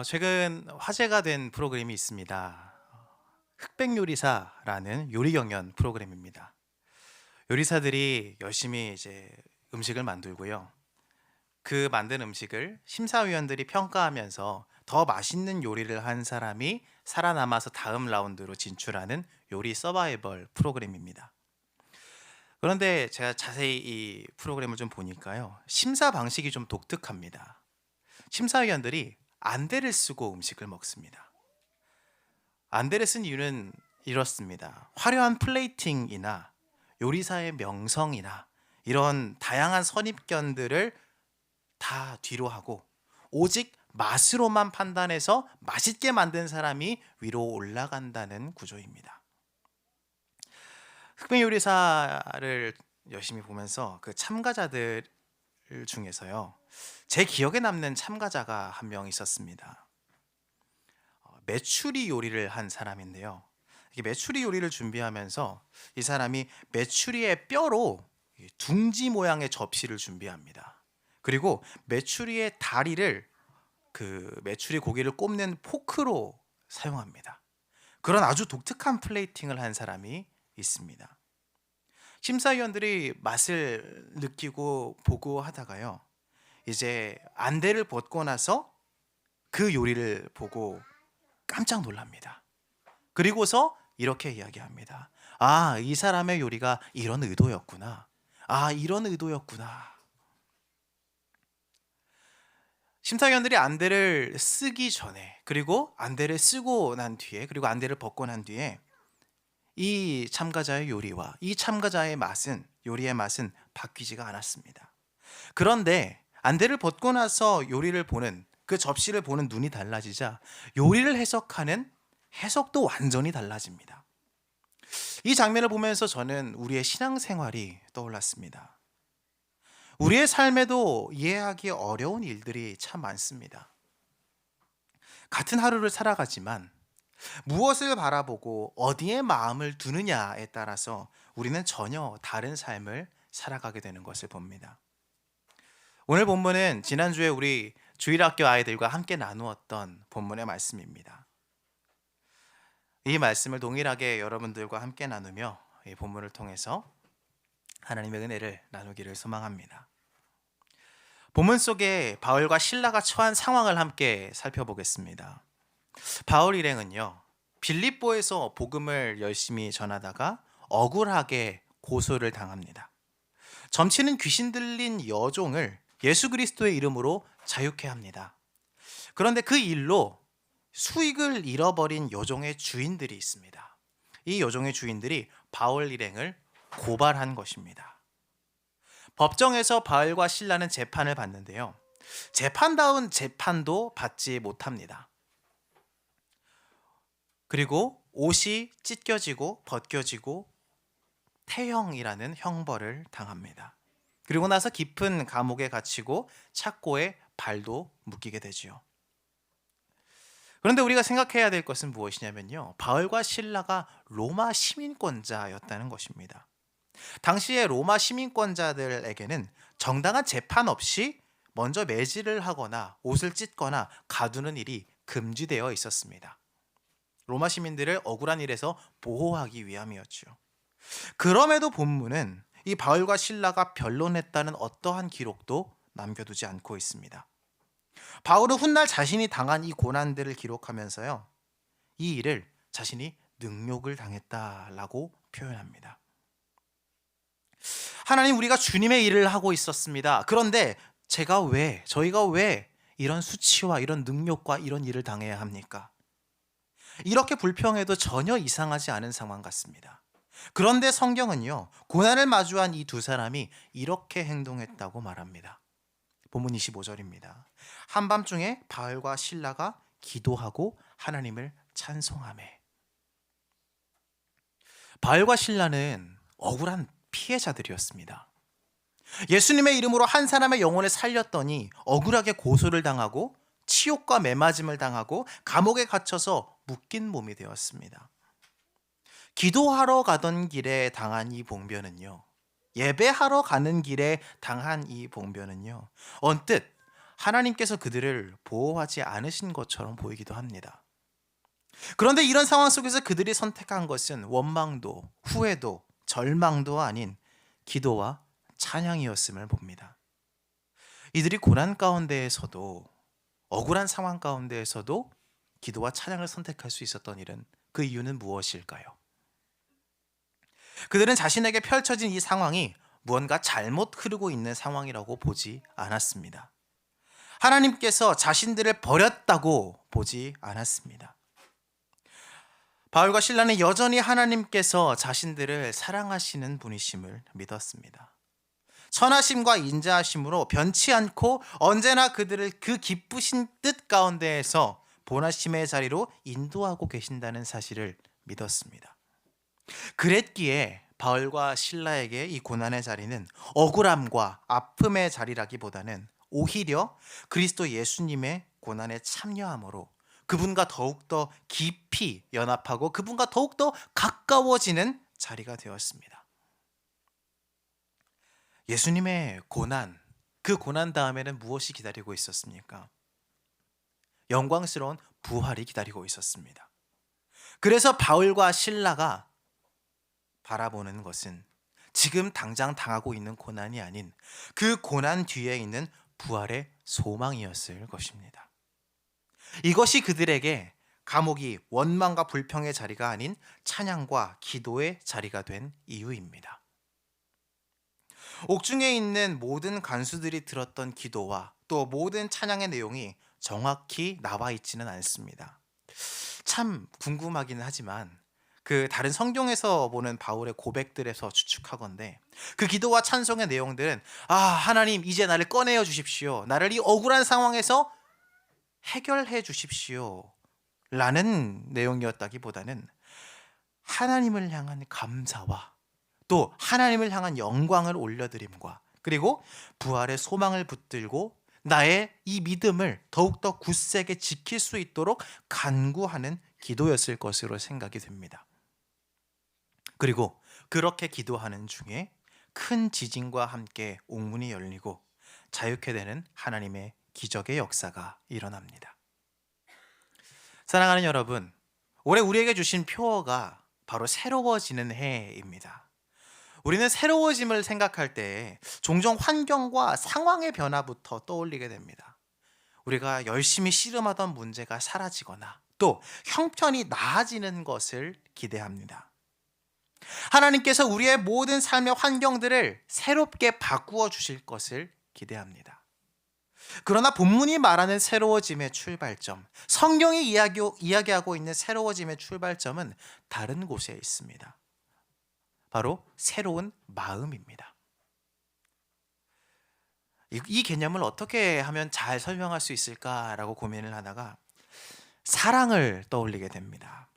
최근 화제가 된 프로그램이 있습니다. 흑백요리사라는 요리 경연 프로그램입니다. 요리사들이 열심히 이제 음식을 만들고요. 그 만든 음식을 심사위원들이 평가하면서 더 맛있는 요리를 한 사람이 살아남아서 다음 라운드로 진출하는 요리 서바이벌 프로그램입니다. 그런데 제가 자세히 이 프로그램을 좀 보니까요. 심사 방식이 좀 독특합니다. 심사위원들이 안대를 쓰고 음식을 먹습니다. 안대를 쓴 이유는 이렇습니다. 화려한 플레이팅이나 요리사의 명성이나 이런 다양한 선입견들을 다 뒤로 하고 오직 맛으로만 판단해서 맛있게 만든 사람이 위로 올라간다는 구조입니다. 흑백 요리사를 열심히 보면서 그 참가자들 중에서요. 제 기억에 남는 참가자가 한 명 있었습니다. 메추리 요리를 한 사람인데요. 이 메추리 요리를 준비하면서 이 사람이 메추리의 뼈로 둥지 모양의 접시를 준비합니다. 그리고 메추리의 다리를 그 메추리 고기를 꼽는 포크로 사용합니다. 그런 아주 독특한 플레이팅을 한 사람이 있습니다. 심사위원들이 맛을 느끼고 보고 하다가요. 이제 안대를 벗고 나서 그 요리를 보고 깜짝 놀랍니다. 그리고서 이렇게 이야기합니다. 아, 이 사람의 요리가 이런 의도였구나. 아, 이런 의도였구나. 심사위원들이 안대를 쓰기 전에, 그리고 안대를 쓰고 난 뒤에, 그리고 안대를 벗고 난 뒤에 이 참가자의 요리와 이 참가자의 맛은, 요리의 맛은 바뀌지가 않았습니다. 그런데 안대를 벗고 나서 요리를 보는, 그 접시를 보는 눈이 달라지자 요리를 해석하는 해석도 완전히 달라집니다. 이 장면을 보면서 저는 우리의 신앙생활이 떠올랐습니다. 우리의 삶에도 이해하기 어려운 일들이 참 많습니다. 같은 하루를 살아가지만 무엇을 바라보고 어디에 마음을 두느냐에 따라서 우리는 전혀 다른 삶을 살아가게 되는 것을 봅니다. 오늘 본문은 지난주에 우리 주일학교 아이들과 함께 나누었던 본문의 말씀입니다. 이 말씀을 동일하게 여러분들과 함께 나누며 이 본문을 통해서 하나님의 은혜를 나누기를 소망합니다. 본문 속에 바울과 실라가 처한 상황을 함께 살펴보겠습니다. 바울 일행은요, 빌립보에서 복음을 열심히 전하다가 억울하게 고소를 당합니다. 점치는 귀신 들린 여종을 예수 그리스도의 이름으로 자유케 합니다. 그런데 그 일로 수익을 잃어버린 여종의 주인들이 있습니다. 이 여종의 주인들이 바울 일행을 고발한 것입니다. 법정에서 바울과 실라는 재판을 받는데요. 재판다운 재판도 받지 못합니다. 그리고 옷이 찢겨지고 벗겨지고 태형이라는 형벌을 당합니다. 그리고 나서 깊은 감옥에 갇히고 착고에 발도 묶이게 되지요. 그런데 우리가 생각해야 될 것은 무엇이냐면요. 바울과 실라가 로마 시민권자였다는 것입니다. 당시에 로마 시민권자들에게는 정당한 재판 없이 먼저 매질을 하거나 옷을 찢거나 가두는 일이 금지되어 있었습니다. 로마 시민들을 억울한 일에서 보호하기 위함이었죠. 그럼에도 본문은 이 바울과 실라가 변론했다는 어떠한 기록도 남겨두지 않고 있습니다. 바울은 훗날 자신이 당한 이 고난들을 기록하면서요, 이 일을 자신이 능욕을 당했다라고 표현합니다. 하나님, 우리가 주님의 일을 하고 있었습니다. 그런데 저희가 왜 이런 수치와 이런 능욕과 이런 일을 당해야 합니까? 이렇게 불평해도 전혀 이상하지 않은 상황 같습니다. 그런데 성경은요, 고난을 마주한 이 두 사람이 이렇게 행동했다고 말합니다. 본문 25절입니다. 한밤중에 바울과 실라가 기도하고 하나님을 찬송하매. 바울과 실라는 억울한 피해자들이었습니다. 예수님의 이름으로 한 사람의 영혼을 살렸더니 억울하게 고소를 당하고 치욕과 매맞음을 당하고 감옥에 갇혀서 묶인 몸이 되었습니다. 기도하러 가던 길에 당한 이 봉변은요, 예배하러 가는 길에 당한 이 봉변은요, 언뜻 하나님께서 그들을 보호하지 않으신 것처럼 보이기도 합니다. 그런데 이런 상황 속에서 그들이 선택한 것은 원망도, 후회도, 절망도 아닌 기도와 찬양이었음을 봅니다. 이들이 고난 가운데에서도, 억울한 상황 가운데에서도 기도와 찬양을 선택할 수 있었던 일은, 그 이유는 무엇일까요? 그들은 자신에게 펼쳐진 이 상황이 무언가 잘못 흐르고 있는 상황이라고 보지 않았습니다. 하나님께서 자신들을 버렸다고 보지 않았습니다. 바울과 실라는 여전히 하나님께서 자신들을 사랑하시는 분이심을 믿었습니다. 선하심과 인자하심으로 변치 않고 언제나 그들을 그 기쁘신 뜻 가운데에서 본하심의 자리로 인도하고 계신다는 사실을 믿었습니다. 그랬기에 바울과 실라에게 이 고난의 자리는 억울함과 아픔의 자리라기보다는 오히려 그리스도 예수님의 고난에 참여함으로 그분과 더욱더 깊이 연합하고 그분과 더욱더 가까워지는 자리가 되었습니다. 예수님의 고난, 그 고난 다음에는 무엇이 기다리고 있었습니까? 영광스러운 부활이 기다리고 있었습니다. 그래서 바울과 실라가 바라보는 것은 지금 당장 당하고 있는 고난이 아닌 그 고난 뒤에 있는 부활의 소망이었을 것입니다. 이것이 그들에게 감옥이 원망과 불평의 자리가 아닌 찬양과 기도의 자리가 된 이유입니다. 옥중에 있는 모든 간수들이 들었던 기도와 또 모든 찬양의 내용이 정확히 나와 있지는 않습니다. 참 궁금하기는 하지만 그 다른 성경에서 보는 바울의 고백들에서 추측하건대 그 기도와 찬송의 내용들은 하나님 이제 나를 꺼내어 주십시오, 나를 이 억울한 상황에서 해결해 주십시오 라는 내용이었다기보다는 하나님을 향한 감사와 또 하나님을 향한 영광을 올려드림과 그리고 부활의 소망을 붙들고 나의 이 믿음을 더욱더 굳세게 지킬 수 있도록 간구하는 기도였을 것으로 생각이 됩니다. 그리고 그렇게 기도하는 중에 큰 지진과 함께 옥문이 열리고 자유케 되는 하나님의 기적의 역사가 일어납니다. 사랑하는 여러분, 올해 우리에게 주신 표어가 바로 새로워지는 해입니다. 우리는 새로워짐을 생각할 때 종종 환경과 상황의 변화부터 떠올리게 됩니다. 우리가 열심히 씨름하던 문제가 사라지거나 또 형편이 나아지는 것을 기대합니다. 하나님께서 우리의 모든 삶의 환경들을 새롭게 바꾸어 주실 것을 기대합니다. 그러나 본문이 말하는 새로워짐의 출발점, 성경이 이야기하고 있는 새로워짐의 출발점은 다른 곳에 있습니다. 바로 새로운 마음입니다. 이 개념을 어떻게 하면 잘 설명할 수 있을까라고 고민을 하다가 사랑을 떠올리게 됩니다.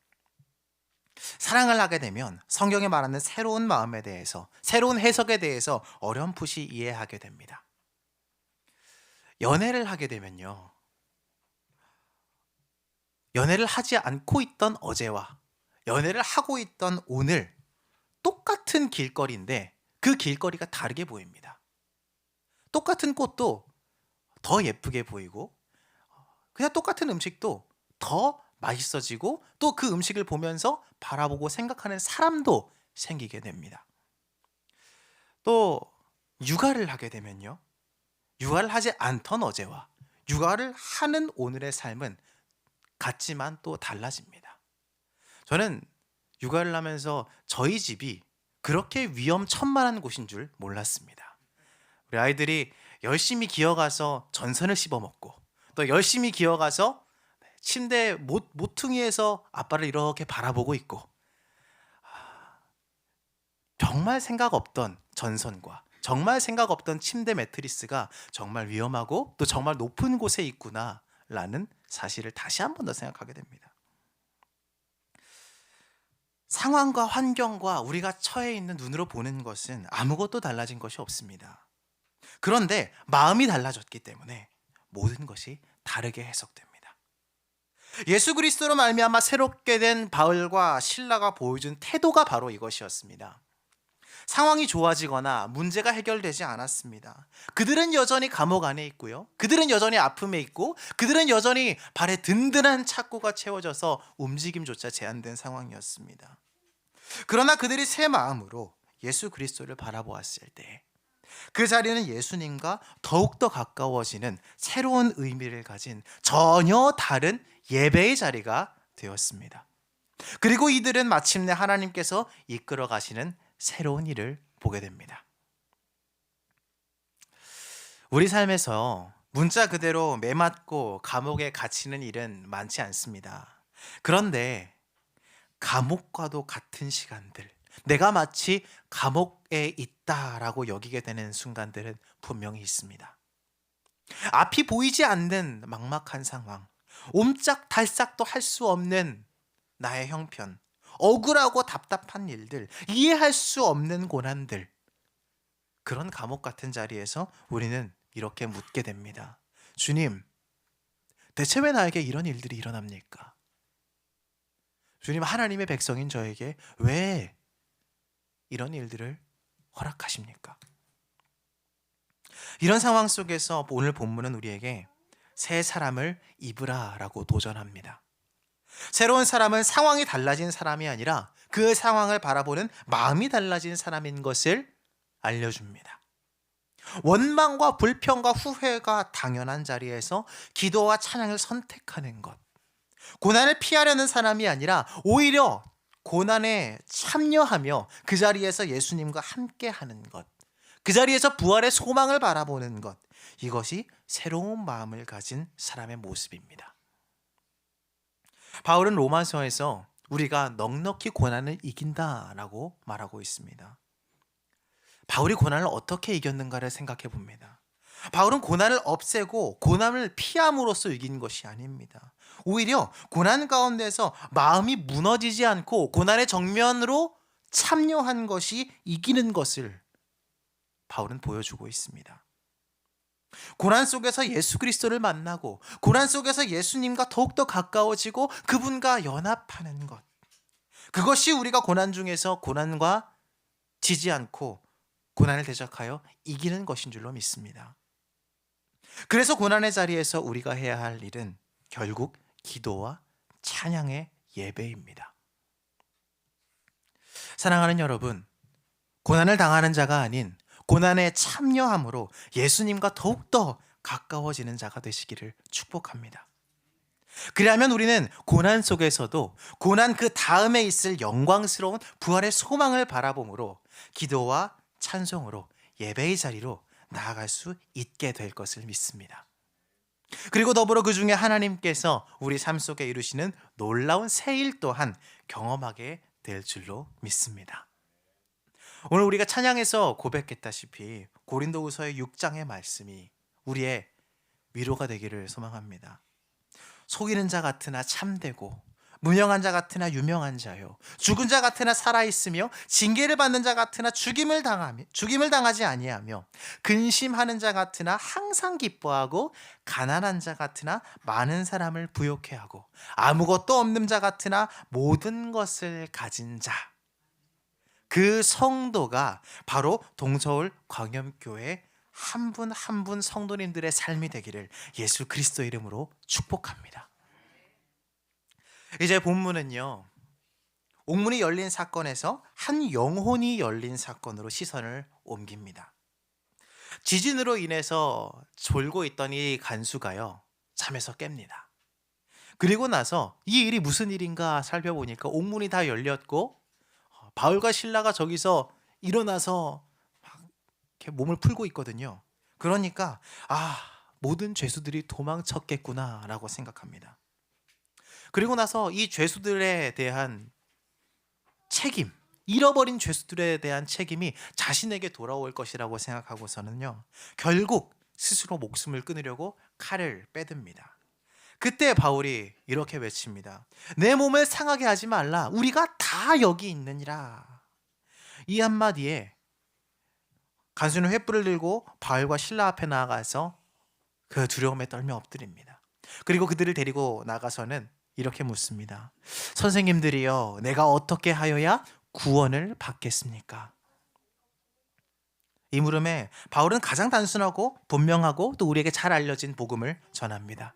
사랑을 하게 되면 성경이 말하는 새로운 마음에 대해서, 새로운 해석에 대해서 어렴풋이 이해하게 됩니다. 연애를 하게 되면요, 연애를 하지 않고 있던 어제와 연애를 하고 있던 오늘 똑같은 길거리인데 그 길거리가 다르게 보입니다. 똑같은 꽃도 더 예쁘게 보이고 그냥 똑같은 음식도 더 맛있어지고 또 그 음식을 보면서 바라보고 생각하는 사람도 생기게 됩니다. 또 육아를 하게 되면요, 육아를 하지 않던 어제와 육아를 하는 오늘의 삶은 같지만 또 달라집니다. 저는 육아를 하면서 저희 집이 그렇게 위험천만한 곳인 줄 몰랐습니다. 우리 아이들이 열심히 기어가서 전선을 씹어먹고 또 열심히 기어가서 침대 모퉁이에서 아빠를 이렇게 바라보고 있고, 정말 생각 없던 전선과 정말 생각 없던 침대 매트리스가 정말 위험하고 또 정말 높은 곳에 있구나라는 사실을 다시 한 번 더 생각하게 됩니다. 상황과 환경과 우리가 처해 있는 눈으로 보는 것은 아무것도 달라진 것이 없습니다. 그런데 마음이 달라졌기 때문에 모든 것이 다르게 해석됩니다. 예수 그리스도로 말미암아 새롭게 된 바울과 실라가 보여준 태도가 바로 이것이었습니다. 상황이 좋아지거나 문제가 해결되지 않았습니다. 그들은 여전히 감옥 안에 있고요. 그들은 여전히 아픔에 있고, 그들은 여전히 발에 든든한 착고가 채워져서 움직임조차 제한된 상황이었습니다. 그러나 그들이 새 마음으로 예수 그리스도를 바라보았을 때 그 자리는 예수님과 더욱더 가까워지는 새로운 의미를 가진 전혀 다른 예배의 자리가 되었습니다. 그리고 이들은 마침내 하나님께서 이끌어 가시는 새로운 일을 보게 됩니다. 우리 삶에서 문자 그대로 매맞고 감옥에 갇히는 일은 많지 않습니다. 그런데 감옥과도 같은 시간들, 내가 마치 감옥에 있다라고 여기게 되는 순간들은 분명히 있습니다. 앞이 보이지 않는 막막한 상황, 옴짝달싹도 할 수 없는 나의 형편, 억울하고 답답한 일들, 이해할 수 없는 고난들, 그런 감옥 같은 자리에서 우리는 이렇게 묻게 됩니다. 주님, 대체 왜 나에게 이런 일들이 일어납니까? 주님, 하나님의 백성인 저에게 왜 이런 일들을 허락하십니까? 이런 상황 속에서 오늘 본문은 우리에게 새 사람을 입으라라고 도전합니다. 새로운 사람은 상황이 달라진 사람이 아니라 그 상황을 바라보는 마음이 달라진 사람인 것을 알려줍니다. 원망과 불평과 후회가 당연한 자리에서 기도와 찬양을 선택하는 것, 고난을 피하려는 사람이 아니라 오히려 고난에 참여하며 그 자리에서 예수님과 함께하는 것, 그 자리에서 부활의 소망을 바라보는 것, 이것이 새로운 마음을 가진 사람의 모습입니다. 바울은 로마서에서 우리가 넉넉히 고난을 이긴다라고 말하고 있습니다. 바울이 고난을 어떻게 이겼는가를 생각해 봅니다. 바울은 고난을 없애고 고난을 피함으로써 이긴 것이 아닙니다. 오히려 고난 가운데서 마음이 무너지지 않고 고난의 정면으로 참여한 것이 이기는 것을 바울은 보여주고 있습니다. 고난 속에서 예수 그리스도를 만나고 고난 속에서 예수님과 더욱더 가까워지고 그분과 연합하는 것, 그것이 우리가 고난 중에서 고난과 지지 않고 고난을 대적하여 이기는 것인 줄로 믿습니다. 그래서 고난의 자리에서 우리가 해야 할 일은 결국 기도와 찬양의 예배입니다. 사랑하는 여러분, 고난을 당하는 자가 아닌 고난에 참여함으로 예수님과 더욱더 가까워지는 자가 되시기를 축복합니다. 그리하면 우리는 고난 속에서도 고난 그 다음에 있을 영광스러운 부활의 소망을 바라봄으로 기도와 찬송으로 예배의 자리로 나아갈 수 있게 될 것을 믿습니다. 그리고 더불어 그 중에 하나님께서 우리 삶 속에 이루시는 놀라운 새 일 또한 경험하게 될 줄로 믿습니다. 오늘 우리가 찬양에서 고백했다시피 고린도후서의 6장의 말씀이 우리의 위로가 되기를 소망합니다. 속이는 자 같으나 참되고 무명한 자 같으나 유명한 자요, 죽은 자 같으나 살아있으며 징계를 받는 자 같으나 죽임을 당하지 아니하며 근심하는 자 같으나 항상 기뻐하고 가난한 자 같으나 많은 사람을 부욕해 하고 아무것도 없는 자 같으나 모든 것을 가진 자, 그 성도가 바로 동서울 광염교회 한 분 한 분 성도님들의 삶이 되기를 예수 그리스도 이름으로 축복합니다. 이제 본문은요, 옥문이 열린 사건에서 한 영혼이 열린 사건으로 시선을 옮깁니다. 지진으로 인해서 졸고 있던 이 간수가요, 잠에서 깹니다. 그리고 나서 이 일이 무슨 일인가 살펴보니까 옥문이 다 열렸고 바울과 실라가 저기서 일어나서 막 이렇게 몸을 풀고 있거든요. 그러니까 모든 죄수들이 도망쳤겠구나라고 생각합니다. 그리고 나서 이 죄수들에 대한 책임, 잃어버린 죄수들에 대한 책임이 자신에게 돌아올 것이라고 생각하고서는요, 결국 스스로 목숨을 끊으려고 칼을 빼듭니다. 그때 바울이 이렇게 외칩니다. 내 몸을 상하게 하지 말라. 우리가 다 여기 있느니라. 이 한마디에 간수는 횃불을 들고 바울과 실라 앞에 나아가서 그 두려움에 떨며 엎드립니다. 그리고 그들을 데리고 나가서는 이렇게 묻습니다. 선생님들이여, 내가 어떻게 하여야 구원을 받겠습니까? 이 물음에 바울은 가장 단순하고 분명하고 또 우리에게 잘 알려진 복음을 전합니다.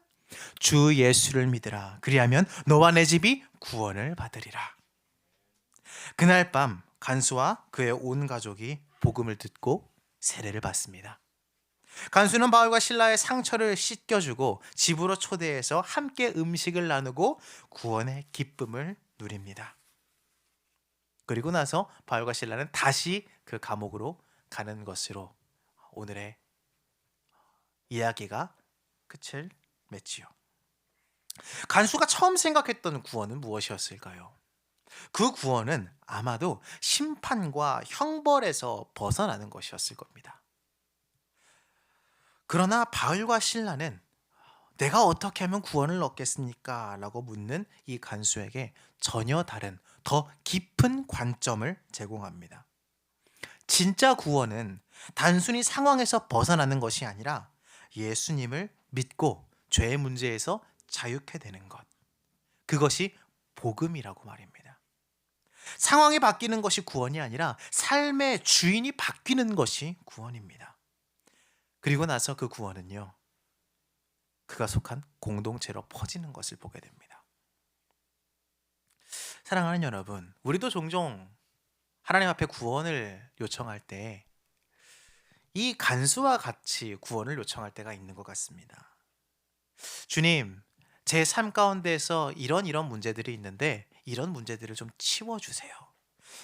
주 예수를 믿으라. 그리하면 너와 내 집이 구원을 받으리라. 그날 밤 간수와 그의 온 가족이 복음을 듣고 세례를 받습니다. 간수는 바울과 실라의 상처를 씻겨주고 집으로 초대해서 함께 음식을 나누고 구원의 기쁨을 누립니다. 그리고 나서 바울과 실라는 다시 그 감옥으로 가는 것으로 오늘의 이야기가 끝을 맺지요. 간수가 처음 생각했던 구원은 무엇이었을까요? 그 구원은 아마도 심판과 형벌에서 벗어나는 것이었을 겁니다. 그러나 바울과 실라는 내가 어떻게 하면 구원을 얻겠습니까? 라고 묻는 이 간수에게 전혀 다른 더 깊은 관점을 제공합니다. 진짜 구원은 단순히 상황에서 벗어나는 것이 아니라 예수님을 믿고 죄의 문제에서 자유케 되는 것. 그것이 복음이라고 말입니다. 상황이 바뀌는 것이 구원이 아니라 삶의 주인이 바뀌는 것이 구원입니다. 그리고 나서 그 구원은요, 그가 속한 공동체로 퍼지는 것을 보게 됩니다. 사랑하는 여러분, 우리도 종종 하나님 앞에 구원을 요청할 때 이 간수와 같이 구원을 요청할 때가 있는 것 같습니다. 주님, 제 삶 가운데에서 이런 문제들이 있는데 이런 문제들을 좀 치워주세요.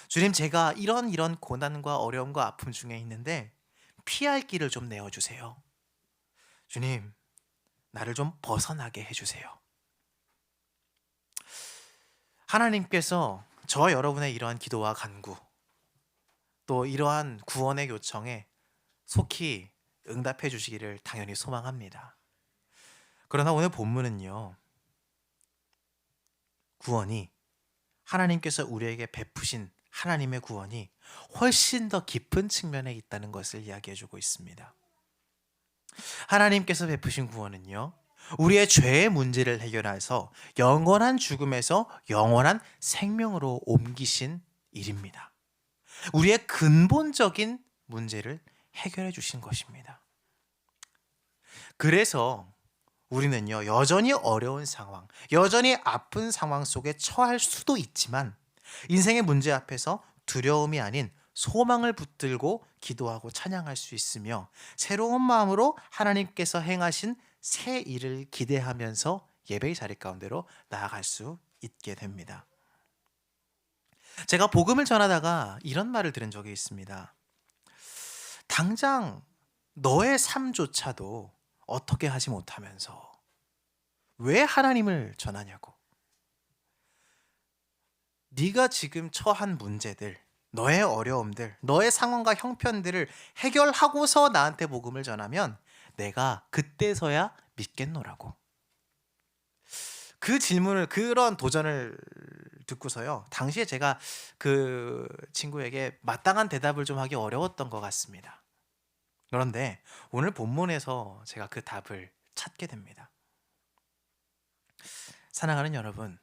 주님, 제가 이런 고난과 어려움과 아픔 중에 있는데 피할 길을 좀 내어주세요. 주님, 나를 좀 벗어나게 해주세요. 하나님께서 저와 여러분의 이러한 기도와 간구, 또 이러한 구원의 요청에 속히 응답해 주시기를 당연히 소망합니다. 그러나 오늘 본문은요, 구원이 하나님께서 우리에게 베푸신 하나님의 구원이 훨씬 더 깊은 측면에 있다는 것을 이야기해 주고 있습니다. 하나님께서 베푸신 구원은요, 우리의 죄의 문제를 해결해서 영원한 죽음에서 영원한 생명으로 옮기신 일입니다. 우리의 근본적인 문제를 해결해 주신 것입니다. 그래서 우리는요, 여전히 어려운 상황, 여전히 아픈 상황 속에 처할 수도 있지만 인생의 문제 앞에서 두려움이 아닌 소망을 붙들고 기도하고 찬양할 수 있으며 새로운 마음으로 하나님께서 행하신 새 일을 기대하면서 예배의 자리 가운데로 나아갈 수 있게 됩니다. 제가 복음을 전하다가 이런 말을 들은 적이 있습니다. 당장 너의 삶조차도 어떻게 하지 못하면서 왜 하나님을 전하냐고. 네가 지금 처한 문제들, 너의 어려움들, 너의 상황과 형편들을 해결하고서 나한테 복음을 전하면 내가 그때서야 믿겠노라고. 그 질문을, 그런 도전을 듣고서요, 당시에 제가 그 친구에게 마땅한 대답을 좀 하기 어려웠던 것 같습니다. 그런데 오늘 본문에서 제가 그 답을 찾게 됩니다. 사랑하는 여러분,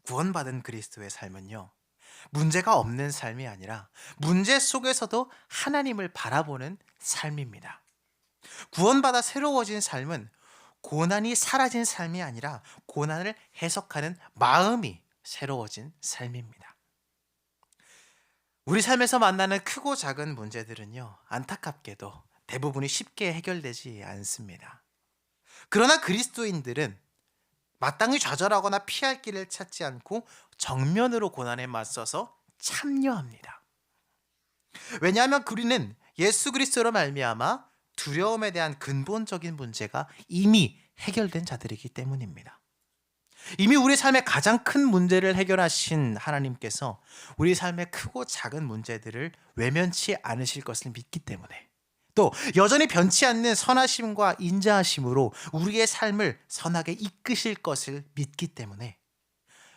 구원받은 그리스도의 삶은요, 문제가 없는 삶이 아니라 문제 속에서도 하나님을 바라보는 삶입니다. 구원받아 새로워진 삶은 고난이 사라진 삶이 아니라 고난을 해석하는 마음이 새로워진 삶입니다. 우리 삶에서 만나는 크고 작은 문제들은요, 안타깝게도 대부분이 쉽게 해결되지 않습니다. 그러나 그리스도인들은 마땅히 좌절하거나 피할 길을 찾지 않고 정면으로 고난에 맞서서 참여합니다. 왜냐하면 우리는 예수 그리스도로 말미암아 두려움에 대한 근본적인 문제가 이미 해결된 자들이기 때문입니다. 이미 우리 삶의 가장 큰 문제를 해결하신 하나님께서 우리 삶의 크고 작은 문제들을 외면치 않으실 것을 믿기 때문에, 또 여전히 변치 않는 선하심과 인자하심으로 우리의 삶을 선하게 이끄실 것을 믿기 때문에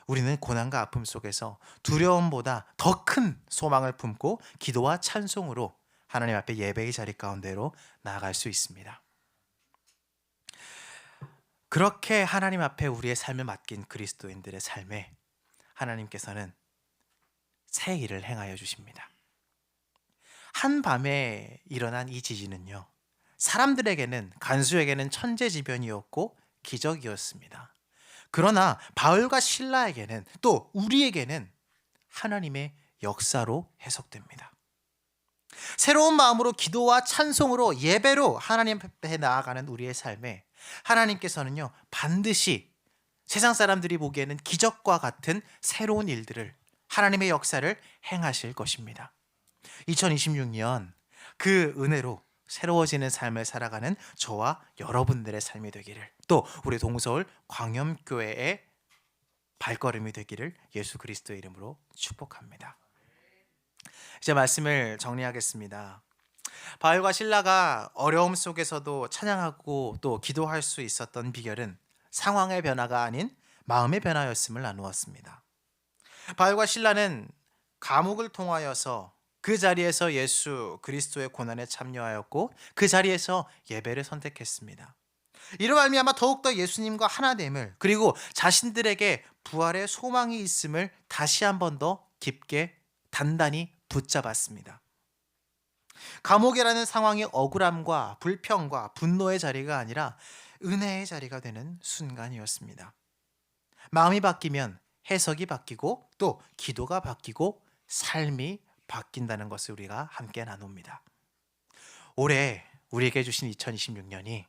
우리는 고난과 아픔 속에서 두려움보다 더 큰 소망을 품고 기도와 찬송으로 하나님 앞에 예배의 자리 가운데로 나아갈 수 있습니다. 그렇게 하나님 앞에 우리의 삶을 맡긴 그리스도인들의 삶에 하나님께서는 새 일을 행하여 주십니다. 한밤에 일어난 이 지진은요, 사람들에게는, 간수에게는 천재지변이었고 기적이었습니다. 그러나 바울과 실라에게는, 또 우리에게는 하나님의 역사로 해석됩니다. 새로운 마음으로 기도와 찬송으로 예배로 하나님 앞에 나아가는 우리의 삶에 하나님께서는요, 반드시 세상 사람들이 보기에는 기적과 같은 새로운 일들을, 하나님의 역사를 행하실 것입니다. 2026년 그 은혜로 새로워지는 삶을 살아가는 저와 여러분들의 삶이 되기를, 또 우리 동서울 광염교회의 발걸음이 되기를 예수 그리스도의 이름으로 축복합니다. 이제 말씀을 정리하겠습니다. 바울과 실라가 어려움 속에서도 찬양하고 또 기도할 수 있었던 비결은 상황의 변화가 아닌 마음의 변화였음을 나누었습니다. 바울과 실라는 감옥을 통하여서 그 자리에서 예수 그리스도의 고난에 참여하였고 그 자리에서 예배를 선택했습니다. 이로 말미암아 더욱더 예수님과 하나됨을, 그리고 자신들에게 부활의 소망이 있음을 다시 한 번 더 깊게 단단히 붙잡았습니다. 감옥이라는 상황이 억울함과 불평과 분노의 자리가 아니라 은혜의 자리가 되는 순간이었습니다. 마음이 바뀌면 해석이 바뀌고 또 기도가 바뀌고 삶이 바뀐다는 것을 우리가 함께 나눕니다. 올해 우리에게 주신 2026년이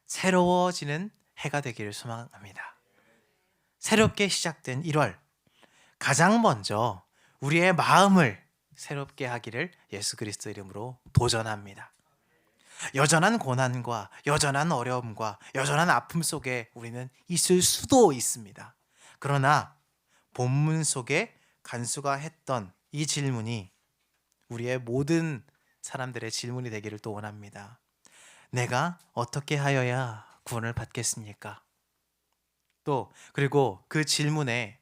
새로워지는 해가 되기를 소망합니다. 새롭게 시작된 1월, 가장 먼저 우리의 마음을 새롭게 하기를 예수 그리스도 이름으로 도전합니다. 여전한 고난과 여전한 어려움과 여전한 아픔 속에 우리는 있을 수도 있습니다. 그러나 본문 속에 간수가 했던 이 질문이 우리의 모든 사람들의 질문이 되기를 또 원합니다. 내가 어떻게 하여야 구원을 받겠습니까? 또 그리고 그 질문에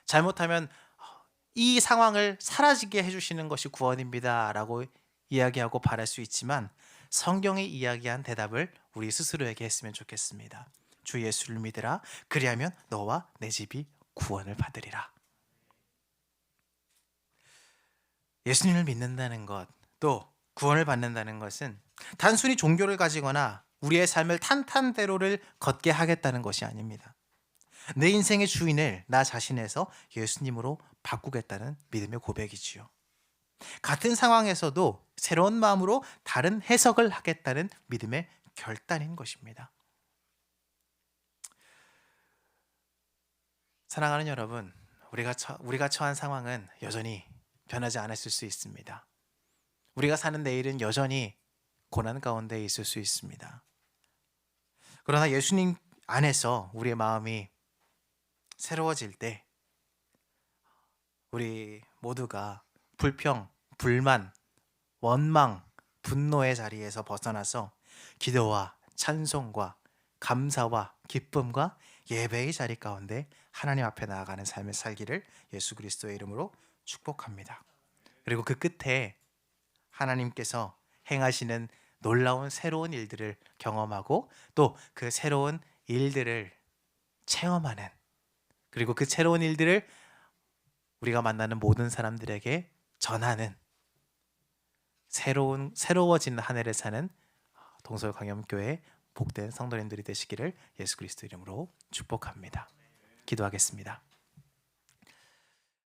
잘못하면 이 상황을 사라지게 해주시는 것이 구원입니다 라고 이야기하고 바랄 수 있지만, 성경이 이야기한 대답을 우리 스스로에게 했으면 좋겠습니다. 주 예수를 믿으라. 그리하면 너와 내 집이 구원을 받으리라. 예수님을 믿는다는 것, 또 구원을 받는다는 것은 단순히 종교를 가지거나 우리의 삶을 탄탄대로를 걷게 하겠다는 것이 아닙니다. 내 인생의 주인을 나 자신에서 예수님으로 바꾸겠다는 믿음의 고백이지요. 같은 상황에서도 새로운 마음으로 다른 해석을 하겠다는 믿음의 결단인 것입니다. 사랑하는 여러분, 우리가 처한 상황은 여전히 변하지 않았을 수 있습니다. 우리가 사는 내일은 여전히 고난 가운데 있을 수 있습니다. 그러나 예수님 안에서 우리의 마음이 새로워질 때 우리 모두가 불평, 불만, 원망, 분노의 자리에서 벗어나서 기도와 찬송과 감사와 기쁨과 예배의 자리 가운데 하나님 앞에 나아가는 삶을 살기를 예수 그리스도의 이름으로 축복합니다. 그리고 그 끝에 하나님께서 행하시는 놀라운 새로운 일들을 경험하고 또 그 새로운 일들을 체험하는, 그리고 그 새로운 일들을 우리가 만나는 모든 사람들에게 전하는 새로워지는 한 해를 사는 동서울 광염교회 복된 성도님들이 되시기를 예수 그리스도 이름으로 축복합니다. 기도하겠습니다.